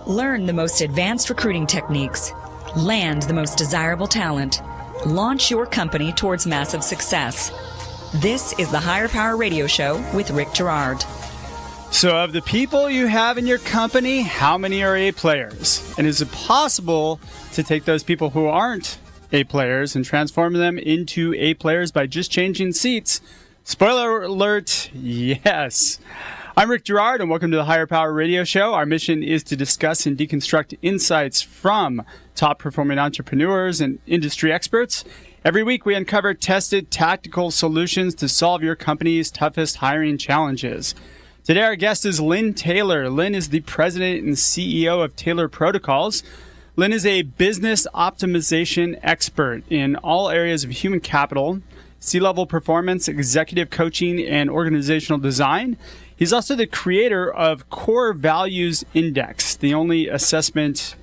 Learn the most advanced recruiting techniques. Land the most desirable talent. Launch your company towards massive success. This is the Higher Power Radio Show with Rick Girard. So of the people you have in your company, how many are A players? And is it possible to take those people who aren't A players and transform them into A players by just changing seats? Spoiler alert, yes. I'm Rick Girard, and welcome to the Higher Power Radio Show. Our mission is to discuss and deconstruct insights from top-performing entrepreneurs and industry experts. Every week, we uncover tested tactical solutions to solve your company's toughest hiring challenges. Today, our guest is Lynn Taylor. Lynn is the president and CEO of Taylor Protocols. Lynn is a business optimization expert in all areas of human capital, C-level performance, executive coaching, and organizational design. He's also the creator of Core Values Index, the only assessment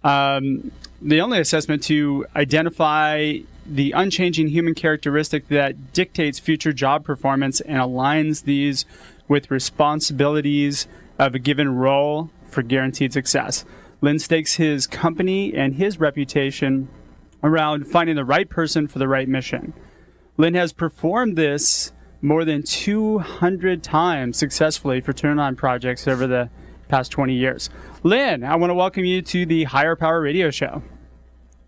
to identify the unchanging human characteristic that dictates future job performance and aligns these with responsibilities of a given role for guaranteed success. Lynn stakes his company and his reputation around finding the right person for the right mission. Lynn has performed this more than 200 times successfully for turn-on projects over the past 20 years. Lynn, I want to welcome you to the Higher Power Radio Show.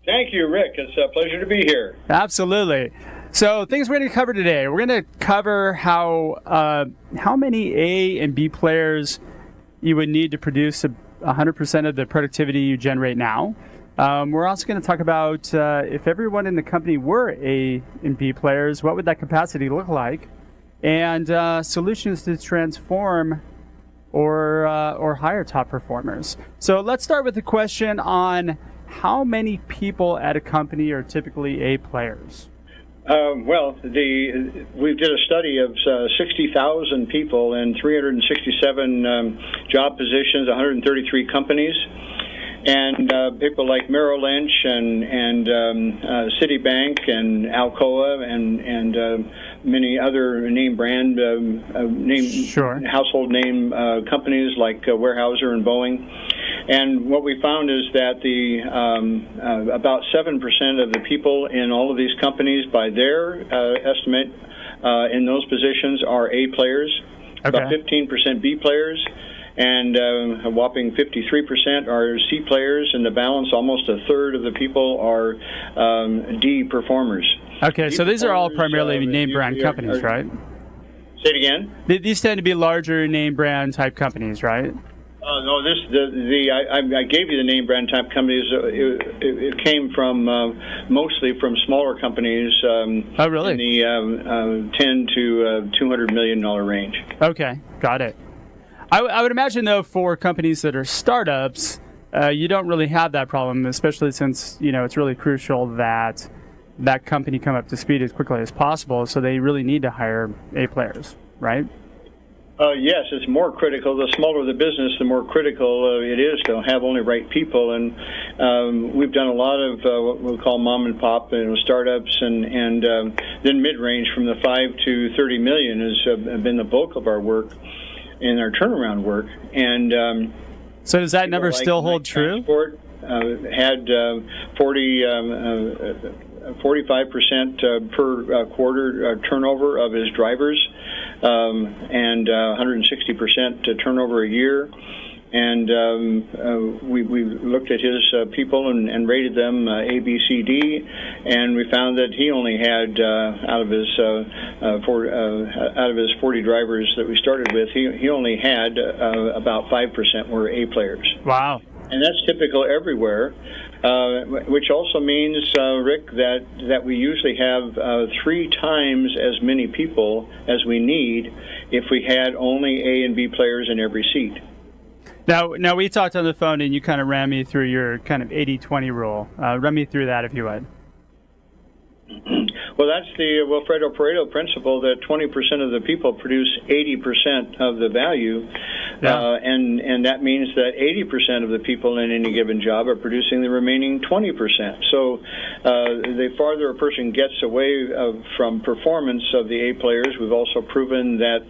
Thank you, Rick. It's a pleasure to be here. Absolutely. So things we're going to cover today. We're going to cover how many A and B players you would need to produce 100% of the productivity you generate now. We're also going to talk about if everyone in the company were A and B players, what would that capacity look like? And solutions to transform or hire top performers. So let's start with the question on how many people at a company are typically A players? We did a study of 60,000 people in 367 job positions, 133 companies, and people like Merrill Lynch and Citibank and Alcoa and many other name brand household name companies like Weyerhaeuser and Boeing. And what we found is that the about 7% of the people in all of these companies, by their estimate, in those positions are A players, about 15% B players, and a whopping 53% are C players, and the balance, almost a third of the people, are D performers. Okay, so these are all primarily name brand companies, right? Say it again? These tend to be larger name brand type companies, right? No, I gave you the name brand type companies. It came from mostly from smaller companies. Oh, really? In the 10 to $200 million range. Okay, got it. I would imagine, though, for companies that are startups, you don't really have that problem, especially since it's really crucial that that company come up to speed as quickly as possible. So they really need to hire A players, right? Yes, it's more critical. The smaller the business, the more critical it is to have only right people. And we've done a lot of what we call mom and pop startups, and then mid-range from the 5 to 30 million has been the bulk of our work and our turnaround work. And so does that number still hold true? Transport had 45% per quarter turnover of his drivers, and 160% turnover a year. And we looked at his people and rated them A, B, C, D, and we found that he only had out of his 40 drivers that we started with, he only had about 5% were A players. Wow. And that's typical everywhere, which also means, Rick, that we usually have 3 times as many people as we need if we had only A and B players in every seat. Now we talked on the phone, and you kind of ran me through your kind of 80-20 rule. Run me through that, if you would. Well, that's the Wilfredo Pareto principle that 20% of the people produce 80% of the value, and that means that 80% of the people in any given job are producing the remaining 20%. So the farther a person gets away from performance of the A players, we've also proven that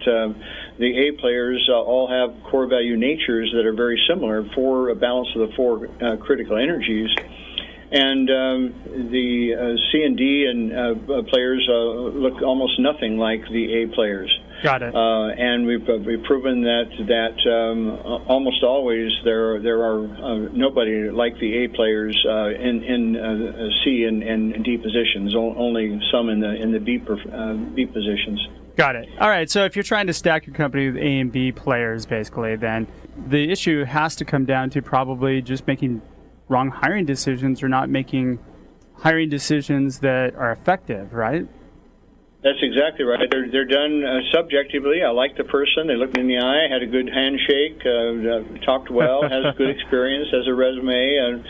the A players all have core value natures that are very similar for a balance of the four critical energies. And the C and D and players look almost nothing like the A players. Got it. And we've proven that almost always there are nobody like the A players in C and D positions. Only some in the B positions. Got it. All right. So if you're trying to stack your company with A and B players, basically, then the issue has to come down to probably just making wrong hiring decisions or not making hiring decisions that are effective, right? That's exactly right. They're done subjectively. I like the person. They looked me in the eye, had a good handshake, talked well, has good experience, has a resume, has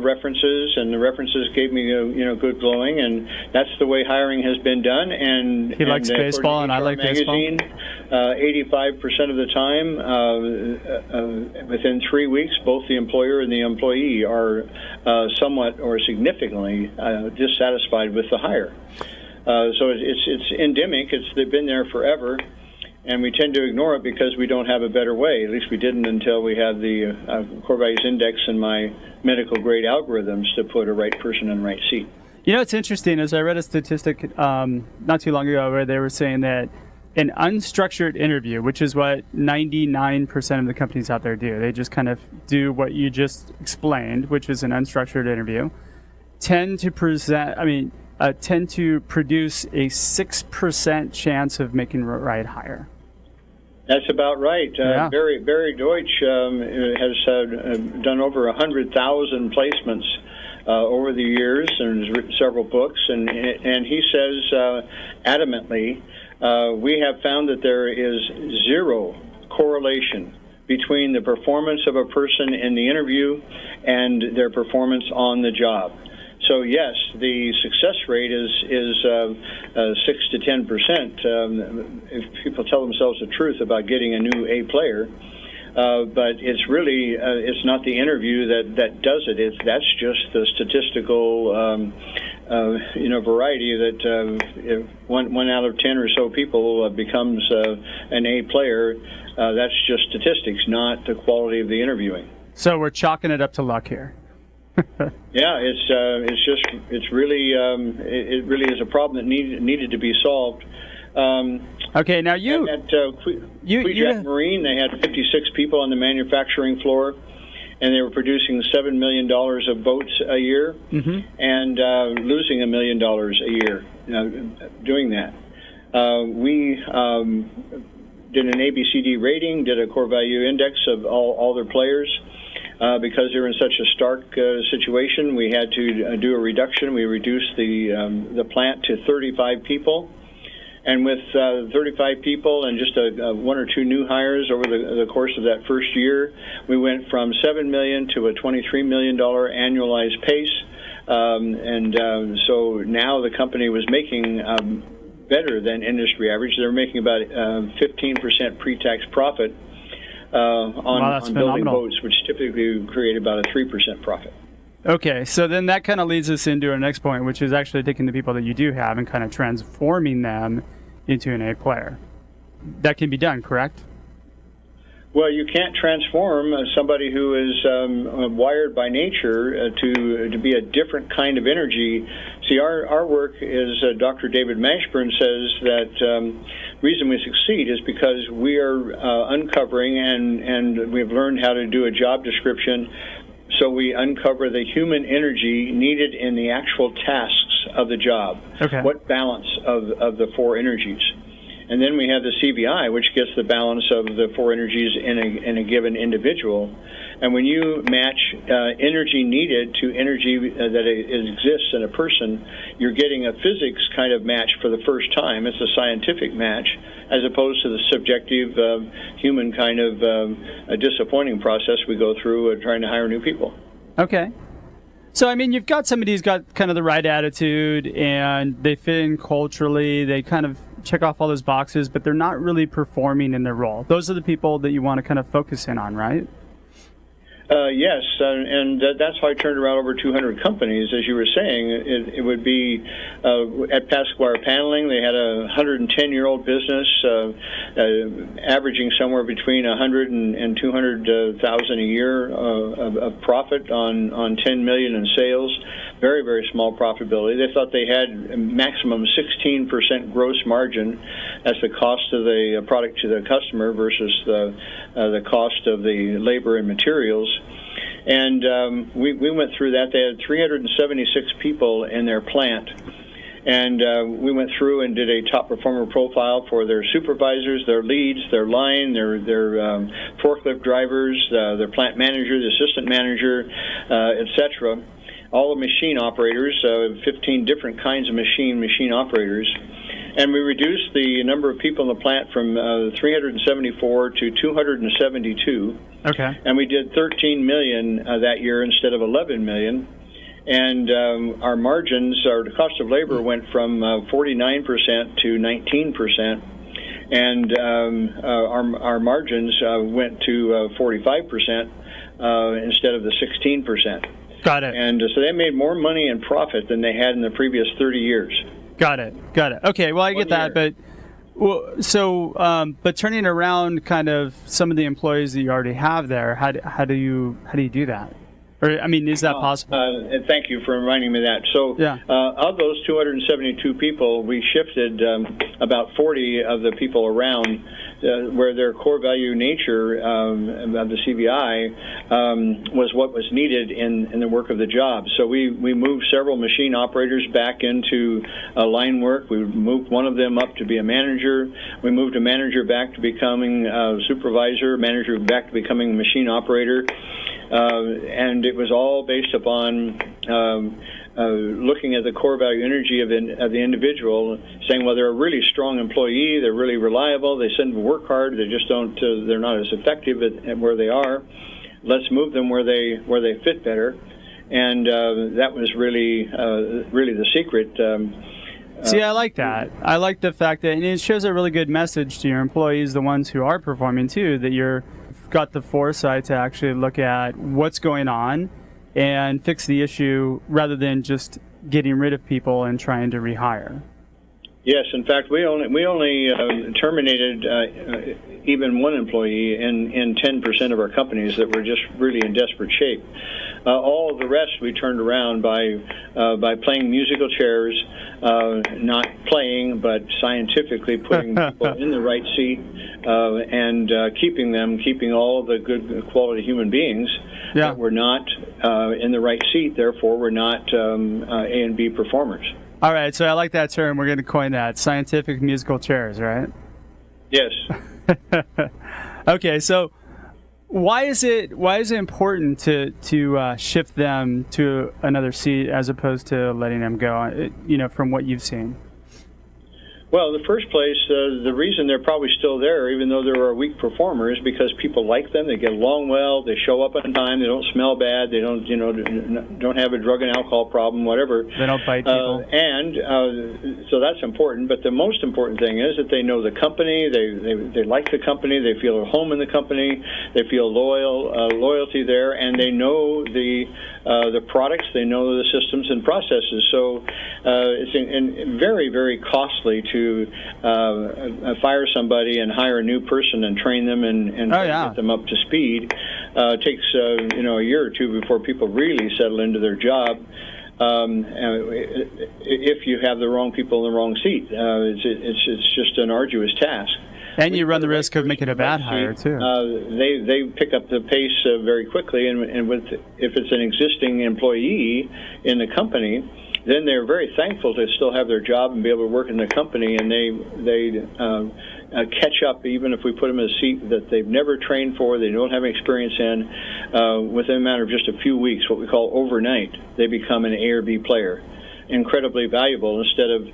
references, and the references gave me good glowing, and that's the way hiring has been done. And he likes baseball, and I like magazine, baseball. 85% of the time, within 3 weeks, both the employer and the employee are somewhat or significantly dissatisfied with the hire. So it's endemic. They've been there forever, and we tend to ignore it because we don't have a better way. At least we didn't until we had the core values index and my medical grade algorithms to put a right person in the right seat. You know, it's interesting. As I read a statistic not too long ago where they were saying that an unstructured interview, which is what 99% of the companies out there do, they just kind of do what you just explained, which is an unstructured interview, tend to produce a 6% chance of making right hire. That's about right. Yeah. Barry Deutsch has done over 100,000 placements over the years, and has written several books. And he says adamantly, we have found that there is zero correlation between the performance of a person in the interview and their performance on the job. So yes, the success rate is 6 to 10%. If people tell themselves the truth about getting a new A player, but it's really it's not the interview that does it. That's just the statistical variety that if one out of 10 or so people becomes an A player. That's just statistics, not the quality of the interviewing. So we're chalking it up to luck here. Yeah, it really is a problem that needed to be solved. Okay, now you Quebec Marine, they had 56 people on the manufacturing floor, and they were producing $7 million of boats a year, and losing $1 million a year doing that. We did an ABCD rating, did a core value index of all their players. Because they were in such a stark situation, we had to do a reduction. We reduced the plant to 35 people. And with 35 people and just one or two new hires over the course of that first year, we went from $7 million to a $23 million annualized pace. So now the company was making better than industry average. They were making about 15% pre-tax profit. On building boats, which typically create about a 3% profit. Okay, so then that kind of leads us into our next point, which is actually taking the people that you do have and kind of transforming them into an A player. That can be done, correct? Well, you can't transform somebody who is wired by nature to be a different kind of energy. See, our work is, Dr. David Mashburn says that reason we succeed is because we are uncovering and we've learned how to do a job description. So we uncover the human energy needed in the actual tasks of the job. Okay. What balance of the four energies. And then we have the CVI, which gets the balance of the four energies in a given individual. And when you match energy needed to energy that exists in a person, you're getting a physics kind of match for the first time. It's a scientific match, as opposed to the subjective human kind of a disappointing process we go through trying to hire new people. Okay. So, I mean, you've got somebody who's got kind of the right attitude, and they fit in culturally, they kind of check off all those boxes, but they're not really performing in their role. Those are the people that you want to kind of focus in on, right? Yes, and that's how I turned around over 200 companies. As you were saying, it would be at Pasquire Paneling. They had a 110-year-old business, averaging somewhere between 100 and 200,000 a year of profit on 10 million in sales. Very, very small profitability. They thought they had a maximum 16% gross margin as the cost of the product to the customer versus the cost of the labor and materials. And we went through that. They had 376 people in their plant. And we went through and did a top performer profile for their supervisors, their leads, their line, their forklift drivers, their plant manager, the assistant manager, etc. All the machine operators, 15 different kinds of machine operators. And we reduced the number of people in the plant from 374 to 272. Okay. And we did 13 million that year instead of 11 million. And our margins, our cost of labor went from 49% to 19%. And our margins went to 45% instead of the 16%. Got it. And so they made more money in profit than they had in the previous 30 years. Got it. Okay, well, I get that, but but turning around kind of some of the employees that you already have there, how do you do that? Or, I mean, is that possible? And thank you for reminding me of that. So, yeah. Of those 272 people, we shifted about 40 of the people around where their core value nature of the CVI was what was needed in the work of the job. So we moved several machine operators back into line work. We moved one of them up to be a manager. We moved a manager back to becoming a supervisor, manager back to becoming a machine operator. And it was all based upon looking at the core value energy of the individual, saying, well, they're a really strong employee, they're really reliable, they tend to work hard, they just don't, they're not as effective at where they are. Let's move them where they fit better, and that was really the secret. See, I like that. I like the fact that, and it shows a really good message to your employees, the ones who are performing too, that you've got the foresight to actually look at what's going on and fix the issue rather than just getting rid of people and trying to rehire. Yes, in fact, we only terminated even one employee in 10% of our companies that were just really in desperate shape. All of the rest we turned around by playing musical chairs, not playing, but scientifically putting people in the right seat and keeping all of the good quality human beings that were not in the right seat. Therefore, we're not A and B performers. All right, so I like that term. We're going to coin that. Scientific musical chairs, right? Yes. Okay, so why is it important to shift them to another seat as opposed to letting them go, from what you've seen? Well, in the first place, the reason they're probably still there, even though there are weak performers, because people like them. They get along well. They show up on time. They don't smell bad. They don't have a drug and alcohol problem, whatever. They don't bite people. So that's important. But the most important thing is that they know the company. They like the company. They feel at home in the company. They feel loyalty there, and they know the products. They know the systems and processes. So it's very, very costly to fire somebody and hire a new person and train them and get them up to speed. It takes a year or two before people really settle into their job. If you have the wrong people in the wrong seat, it's just an arduous task. And you run the risk of making a bad hire too. They pick up the pace very quickly, and if it's an existing employee in the company, then they're very thankful to still have their job and be able to work in the company, and they catch up even if we put them in a seat that they've never trained for, they don't have any experience in. Within a matter of just a few weeks, what we call overnight, they become an A or B player. Incredibly valuable. Instead of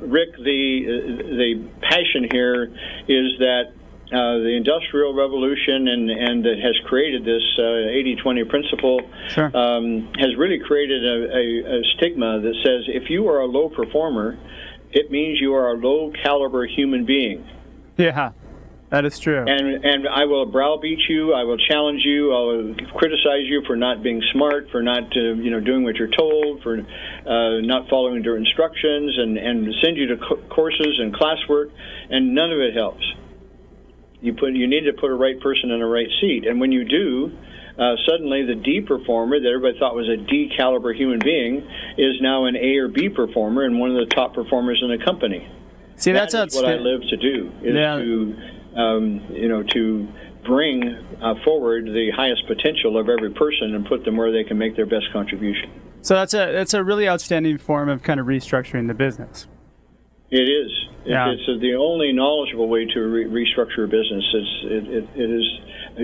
Rick, the passion here is that the Industrial Revolution and that has created this 80-20 principle has really created a stigma that says if you are a low performer, it means you are a low caliber human being. Yeah. That is true. And I will browbeat you. I will challenge you. I will criticize you for not being smart, for not doing what you're told, for not following their instructions, and send you to courses and classwork, and none of it helps. You need to put a right person in a right seat, and when you do, suddenly the D performer that everybody thought was a D caliber human being is now an A or B performer and one of the top performers in the company. See, that's what I live to do, is to bring forward the highest potential of every person and put them where they can make their best contribution. So that's a really outstanding form of kind of restructuring the business. It is. Yeah. It's the only knowledgeable way to restructure a business. It is.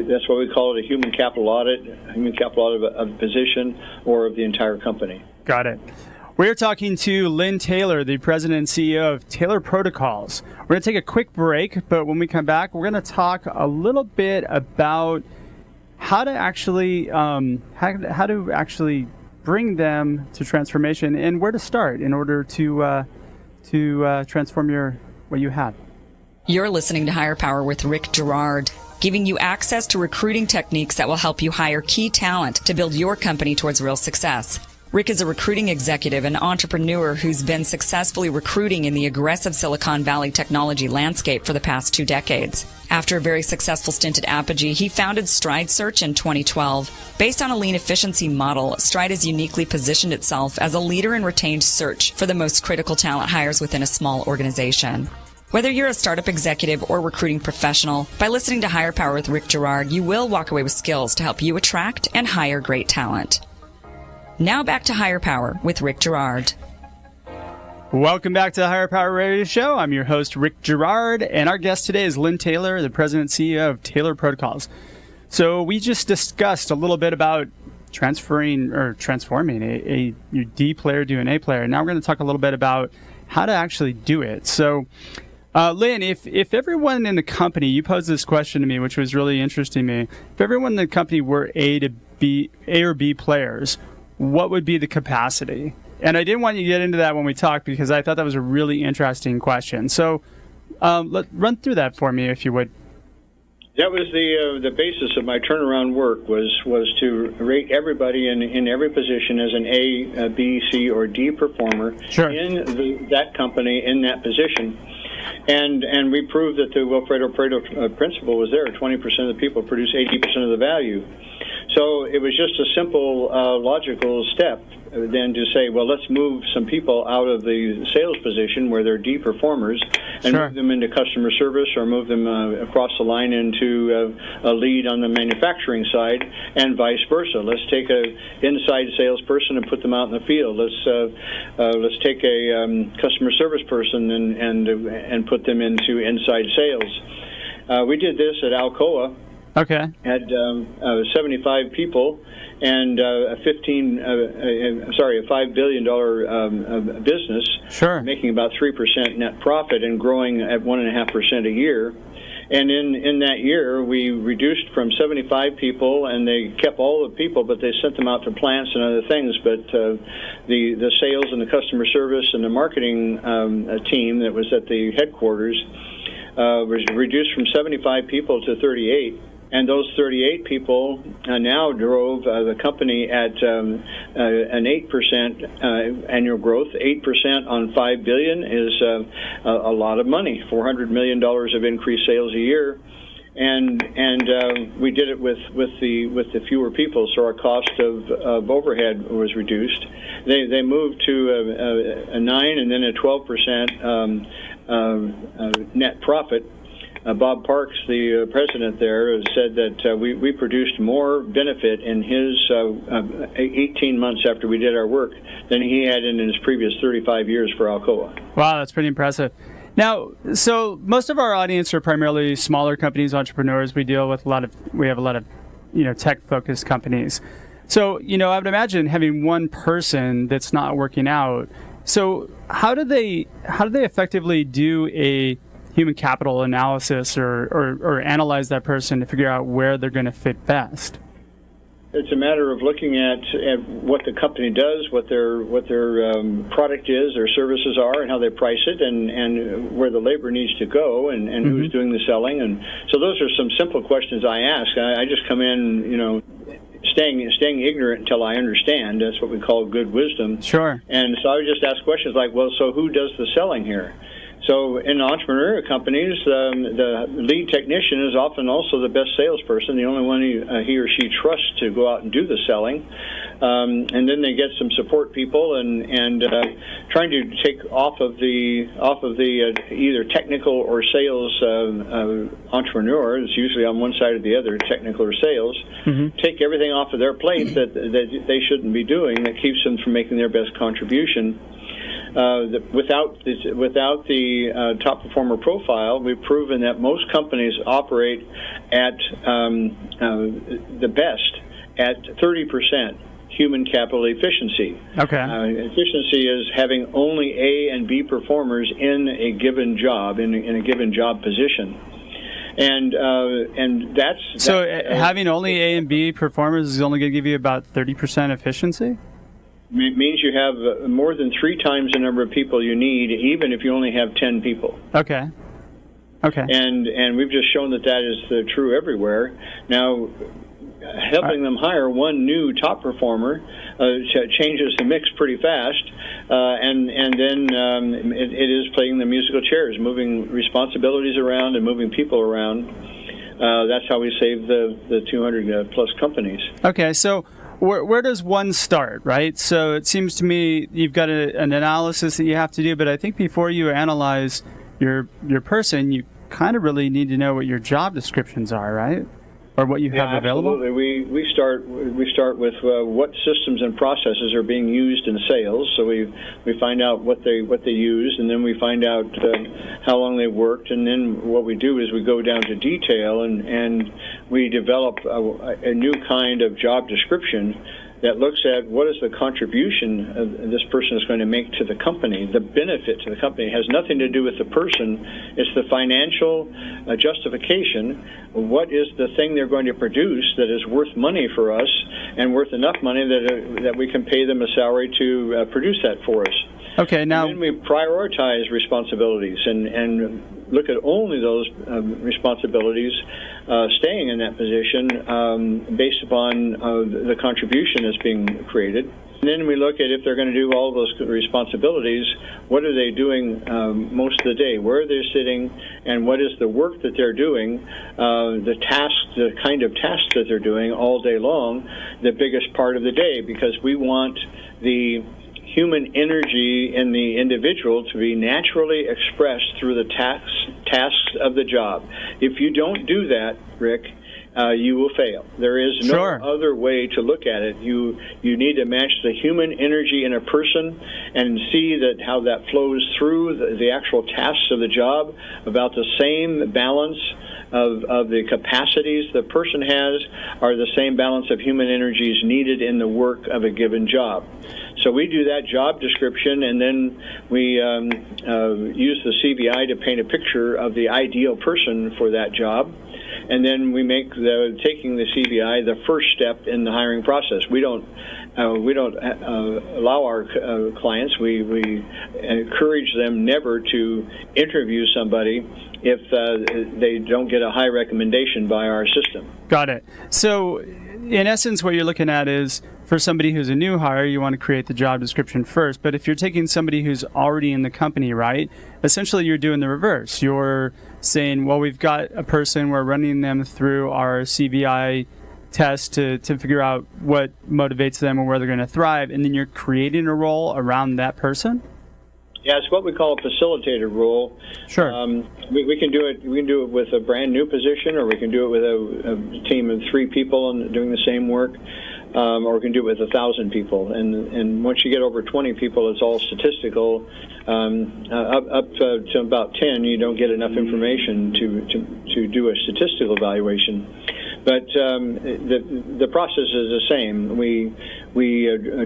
That's why we call it a human capital audit of a position or of the entire company. Got it. We're talking to Lynn Taylor, the president and CEO of Taylor Protocols. We're going to take a quick break, but when we come back, we're going to talk a little bit about how to actually bring them to transformation and where to start in order to transform what you have. You're listening to Higher Power with Rick Girard, giving you access to recruiting techniques that will help you hire key talent to build your company towards real success. Rick is a recruiting executive and entrepreneur who's been successfully recruiting in the aggressive Silicon Valley technology landscape for the past 2 decades. After a very successful stint at Apogee, he founded Stride Search in 2012. Based on a lean efficiency model, Stride has uniquely positioned itself as a leader in retained search for the most critical talent hires within a small organization. Whether you're a startup executive or recruiting professional, by listening to Higher Power with Rick Girard, you will walk away with skills to help you attract and hire great talent. Now back to Higher Power with Rick Girard. Welcome back to the Higher Power Radio Show. I'm your host, Rick Girard, and our guest today is Lynn Taylor, the president and CEO of Taylor Protocols. So we just discussed a little bit about transforming a D player to an A player. Now we're going to talk a little bit about how to actually do it. So, Lynn, if everyone in the company, you posed this question to me, which was really interesting to me. If everyone in the company were A or B players, what would be the capacity? And I didn't want you to get into that when we talked because I thought that was a really interesting question. So run through that for me, if you would. That was the basis of my turnaround work was to rate everybody in every position as an A, B, C, or D performer in that company in that position. And we proved that the Wilfredo Pareto principle was there. 20% of the people produce 80% of the value. So it was just a simple, logical step then to say, well, let's move some people out of the sales position where they're D performers and move them into customer service or move them across the line into a lead on the manufacturing side and vice versa. Let's take a inside salesperson and put them out in the field. Let's take a customer service person and put them into inside sales. We did this at Alcoa. Okay. Had 75 people and a $5 billion business, making about 3% net profit and growing at 1.5% a year. And in that year, we reduced from 75 people, and they kept all the people, but they sent them out to plants and other things. But the sales and the customer service and the marketing team that was at the headquarters was reduced from 75 people to 38. And those 38 people now drove the company at an 8% annual growth. 8% on $5 billion is a lot of money. $400 million of increased sales a year, and we did it with the fewer people, so our cost of overhead was reduced. They moved to a 9 and then a 12% net profit. Bob Parks, the president there, said that we produced more benefit in his 18 months after we did our work than he had in his previous 35 years for Alcoa. Wow, that's pretty impressive. Now, so most of our audience are primarily smaller companies, entrepreneurs. We have a lot of tech-focused companies. So, I would imagine having one person that's not working out. So, how do they effectively do a human capital analysis or analyze that person to figure out where they're going to fit best? It's a matter of looking at what the company does, what their product is, their services are, and how they price it, and where the labor needs to go, and who's doing the selling. And so those are some simple questions I ask. I just come in, staying ignorant until I understand. That's what we call good wisdom. Sure. And so I would just ask questions like, well, so who does the selling here? So in entrepreneurial companies, the lead technician is often also the best salesperson, the only one he or she trusts to go out and do the selling. And then they get some support people and trying to take off of the either technical or sales entrepreneur. It's usually on one side or the other, technical or sales. Take everything off of their plate that they shouldn't be doing, that keeps them from making their best contribution. Without the top performer profile, we've proven that most companies operate at the best at 30% human capital efficiency. Okay. Efficiency is having only A and B performers in a given job, in a given job position. And that's... So having only A and B performers is only going to give you about 30% efficiency? It means you have more than 3 times the number of people you need, even if you only have 10 people. Okay. And we've just shown that is true everywhere. Now, helping them hire one new top performer changes the mix pretty fast, and then it is playing the musical chairs, moving responsibilities around and moving people around. That's how we save the 200 plus companies. Okay, so where does one start, right? So it seems to me you've got an analysis that you have to do, but I think before you analyze your person, you kind of really need to know what your job descriptions are, right? Or what you have available? Absolutely. We start with what systems and processes are being used in sales. So we find out what they use, and then we find out how long they worked, and then what we do is we go down to detail and we develop a new kind of job description that looks at what is the contribution this person is going to make to the company. The benefit to the company has nothing to do with the person. It's the financial justification. What is the thing they're going to produce that is worth money for us and worth enough money that we can pay them a salary to produce that for us? Okay, now... And then we prioritize responsibilities and look at only those responsibilities, staying in that position based upon the contribution that's being created. And then we look at if they're going to do all of those responsibilities, what are they doing most of the day? Where are they sitting, and what is the work that they're doing, the kind of tasks that they're doing all day long, the biggest part of the day, because we want the human energy in the individual to be naturally expressed through the tasks of the job. If you don't do that, Rick, you will fail. There is no other way to look at it. You need to match the human energy in a person and see that how that flows through the actual tasks of the job, about the same balance of the capacities the person has are the same balance of human energies needed in the work of a given job. So we do that job description, and then we use the CBI to paint a picture of the ideal person for that job. And then we make taking the CBI the first step in the hiring process. We don't allow our clients. We encourage them never to interview somebody if they don't get a high recommendation by our system. Got it. So, in essence, what you're looking at is, for somebody who's a new hire, you want to create the job description first. But if you're taking somebody who's already in the company, right, essentially you're doing the reverse. You're saying, well, we've got a person, we're running them through our CBI test to figure out what motivates them and where they're going to thrive, and then you're creating a role around that person? Yeah, it's what we call a facilitator role. Sure. We can do it. We can do it with a brand new position, or we can do it with a team of 3 people and doing the same work, or we can do it with 1,000 people. And once you get over 20 people, it's all statistical. Up to about 10, you don't get enough information to do a statistical evaluation. But the process is the same. We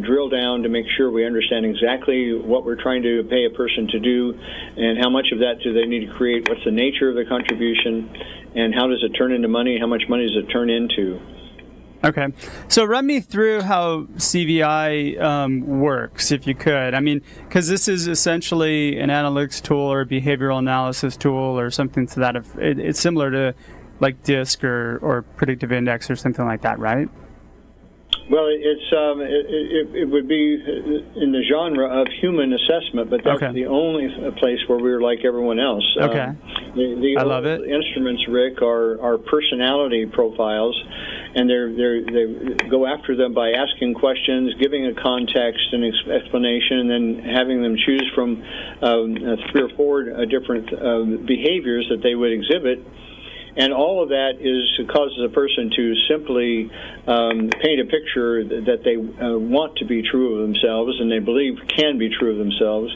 drill down to make sure we understand exactly what we're trying to pay a person to do, and how much of that do they need to create, what's the nature of the contribution, and how does it turn into money, how much money does it turn into. Okay. So run me through how CVI works, if you could. I mean, because this is essentially an analytics tool or a behavioral analysis tool or something to that. It's similar to like DISC or Predictive Index or something like that, right? Well, it would be in the genre of human assessment, but that's the only place where we're like everyone else. Okay. I love it. Instruments, Rick, are personality profiles, and they go after them by asking questions, giving a context and explanation, and then having them choose from 3 or 4 different behaviors that they would exhibit. And all of that causes a person to simply paint a picture that they want to be true of themselves and they believe can be true of themselves.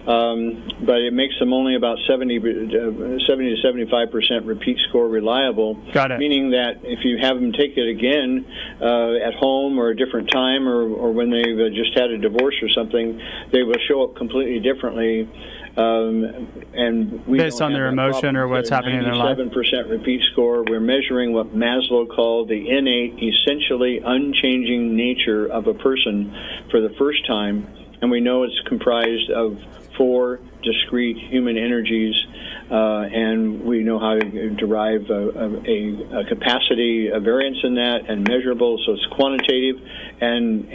But it makes them only about 70 to 75% repeat score reliable. Got it. Meaning that if you have them take it again at home or a different time or when they've just had a divorce or something, they will show up completely differently. And we based on their emotion or what's happening in their life. 97% repeat score. We're measuring what Maslow called the innate, essentially unchanging nature of a person for the first time, and we know it's comprised of 4 discrete human energies, and we know how to derive a capacity, a variance in that, and measurable. So it's quantitative and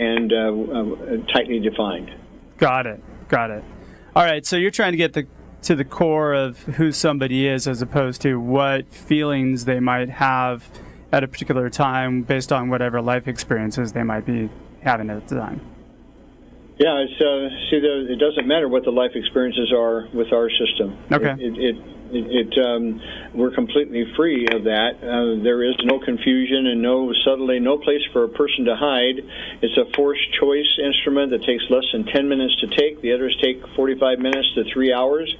tightly defined. Got it. All right, so you're trying to get to the core of who somebody is as opposed to what feelings they might have at a particular time based on whatever life experiences they might be having at the time. Yeah, it doesn't matter what the life experiences are with our system. Okay. We're completely free of that. There is no confusion and no place for a person to hide. It's a forced choice instrument that takes less than 10 minutes to take. The others take 45 minutes to 3 hours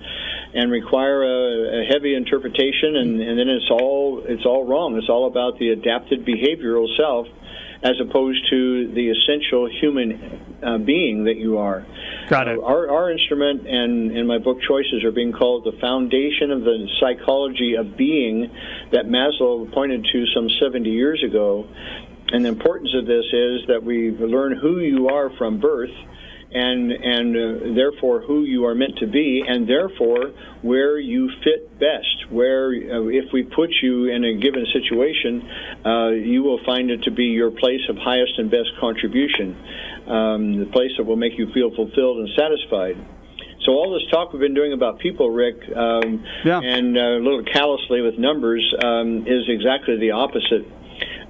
and require a heavy interpretation, and then it's all wrong. It's all about the adapted behavioral self as opposed to the essential human being that you are. Got it. Our instrument and in my book Choices are being called the foundation of the psychology of being that Maslow pointed to some 70 years ago. And the importance of this is that we learn who you are from birth and therefore who you are meant to be, and therefore where you fit best, where if we put you in a given situation, you will find it to be your place of highest and best contribution, the place that will make you feel fulfilled and satisfied. So all this talk we've been doing about people, Rick, and a little callously with numbers, is exactly the opposite.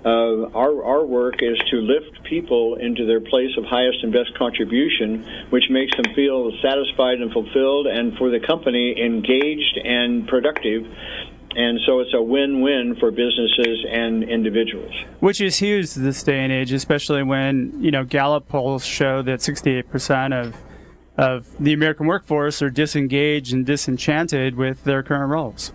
Our work is to lift people into their place of highest and best contribution, which makes them feel satisfied and fulfilled, and for the company engaged and productive. And so it's a win-win for businesses and individuals. Which is huge this day and age, especially when Gallup polls show that 68% of the American workforce are disengaged and disenchanted with their current roles.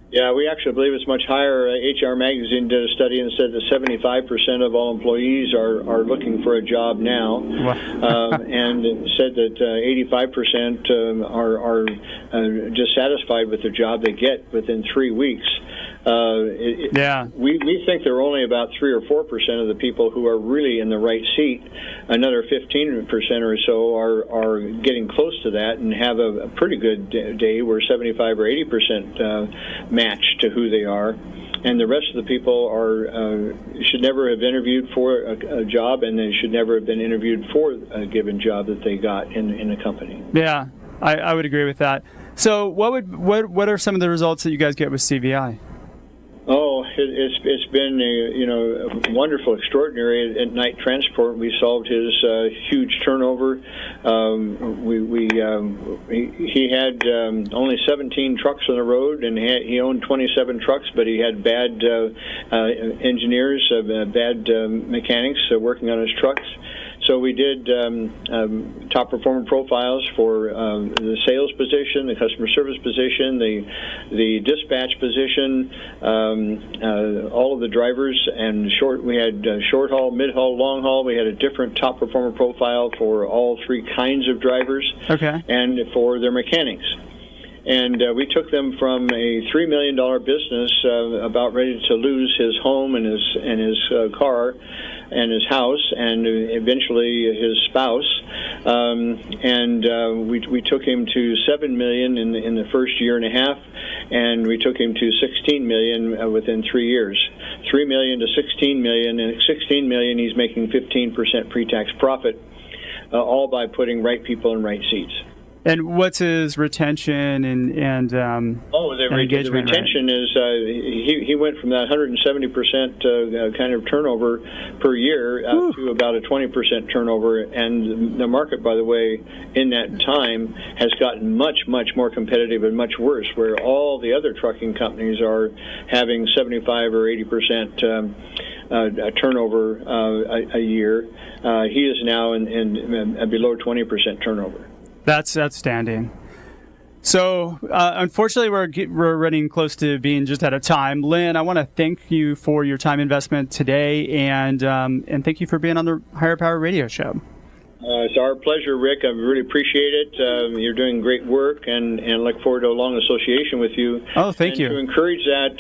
Yeah, we actually believe it's much higher. HR Magazine did a study and said that 75% of all employees are looking for a job now. Wow. And it said that 85% are dissatisfied with the job they get within 3 weeks. We think there are only about 3 or 4% of the people who are really in the right seat. Another 15% or so are getting close to that and have a pretty good day where 75 or 80% match to who they are. And the rest of the people should never have interviewed for a job, and they should never have been interviewed for a given job that they got in a company. Yeah, I would agree with that. So what are some of the results that you guys get with CVI? Oh, it's been a wonderful, extraordinary. At Night Transport, we solved his huge turnover. He had only 17 trucks on the road, and he owned 27 trucks, but he had bad engineers, bad mechanics working on his trucks. So we did top performer profiles for the sales position, the customer service position, the dispatch position, all of the drivers, and we had short haul, mid haul, long haul. We had a different top performer profile for all 3 kinds of drivers, okay, and for their mechanics. And we took them from a $3 million business about ready to lose his home and his car and his house and eventually his spouse. We took him to $7 million in the first year and a half, and we took him to $16 million within 3 years. $3 million to $16 million, and $16 million he's making 15% pre-tax profit, all by putting right people in right seats. And what's his retention and the engagement retention rate? Is he went from that 170% kind of turnover per year to about a 20% turnover, and the market, by the way, in that time has gotten much more competitive and much worse, where all the other trucking companies are having 75 or 80% turnover a year. He is now in below 20% turnover. That's outstanding. So, unfortunately, we're running close to being just out of time. Lynn, I want to thank you for your time investment today, and thank you for being on the Higher Power Radio Show. It's our pleasure, Rick. I really appreciate it. You're doing great work, and look forward to a long association with you. Oh, thank you. To encourage that,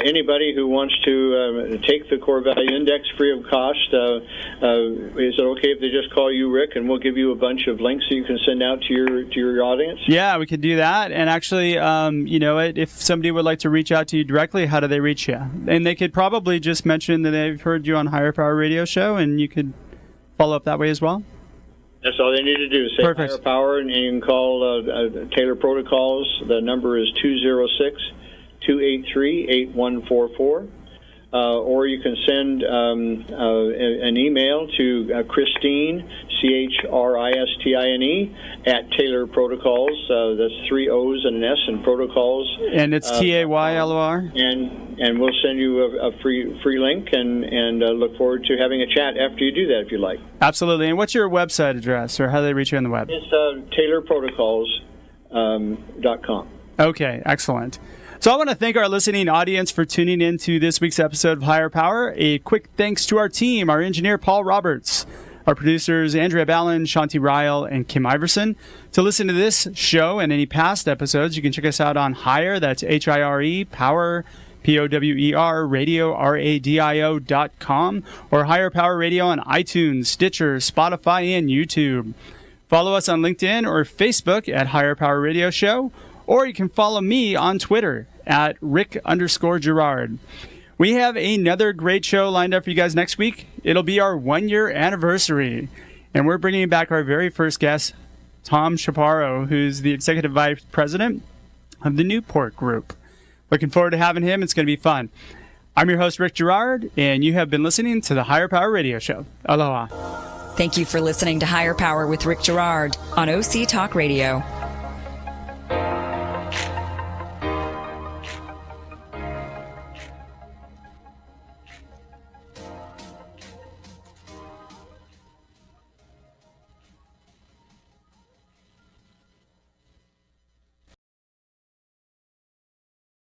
anybody who wants to take the Core Value Index free of cost, is it okay if they just call you, Rick, and we'll give you a bunch of links that you can send out to your audience? Yeah, we could do that. And actually, if somebody would like to reach out to you directly, how do they reach you? And they could probably just mention that they've heard you on Higher Power Radio Show, and you could follow up that way as well? That's all they need to do. Say Higher Power, and you can call Taylor Protocols. The number is 206-283-8144. Or you can send an email to Christine, Christine, at Taylor Protocols. That's 3 O's and an S in Protocols. And it's Taylor. And we'll send you a free link, and look forward to having a chat after you do that if you like. Absolutely. And what's your website address, or how do they reach you on the web? It's TaylorProtocols.com. Okay, excellent. So I want to thank our listening audience for tuning in to this week's episode of Higher Power. A quick thanks to our team, our engineer, Paul Roberts, our producers, Andrea Ballin, Shanti Ryle, and Kim Iverson. To listen to this show and any past episodes, you can check us out on Higher, that's HIRE, Power, POWER, radio, RADIO.com, or Higher Power Radio on iTunes, Stitcher, Spotify, and YouTube. Follow us on LinkedIn or Facebook at Higher Power Radio Show, or you can follow me on Twitter at Rick_Girard. We have another great show lined up for you guys next week. It'll be our 1-year anniversary, and we're bringing back our very first guest, Tom Chaparro, who's the Executive Vice President of the Newport Group. Looking forward to having him. It's going to be fun. I'm your host, Rick Girard, and you have been listening to the Higher Power Radio Show. Aloha. Thank you for listening to Higher Power with Rick Girard on OC Talk Radio.